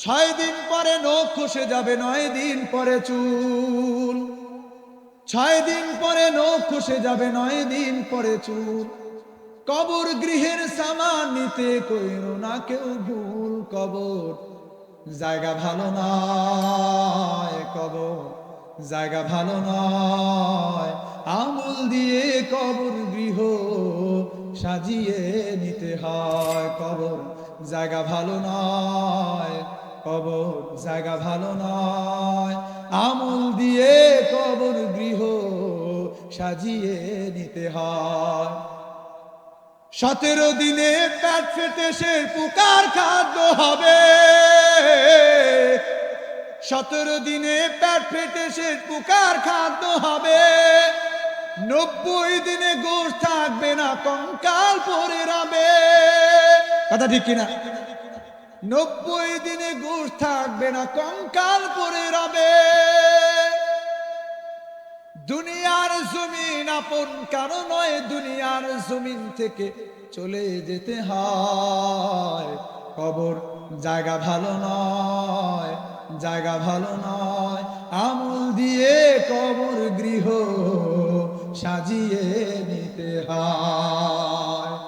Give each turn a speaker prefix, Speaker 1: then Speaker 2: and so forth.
Speaker 1: 6 দিন পরে নখ খসে যাবে, 9 দিন পরে চুল। 6 দিন পরে নখ খসে যাবে, 9 দিন পরে চুল। কবর গৃহের সামান নিতে কইরো না কেউ ভুল। কবর জায়গা ভালো নয়, কবর জায়গা ভালো নয়। আমল দিয়ে কবর গৃহ সাজিয়ে নিতে হয়। কবর জায়গা ভালো নয়, কবর জায়গা ভালো নয়। আমল দিয়ে কবর গৃহ সাজিয়ে নিতে হয়। 17 দিনে পেট ফেটে সে পোকার খাদ্য হবে। 17 দিনে পেট ফেটে সে পোকার খাদ্য হবে। 90 দিনে গোশ থাকবে না, কঙ্কাল পড়ে রবে। কথা ঠিক কিনা? 90 দিনে গোশ থাকবে না, কঙ্কাল পড়ে রবে। দুনিয়ার জমিন আপন কারো নয়, দুনিয়ার জমিন থেকে চলে যেতে হয়। কবর জায়গা ভালো নয়, জায়গা ভালো নয়। আমল দিয়ে কবর গৃহ সাজিয়ে নিতে হয়।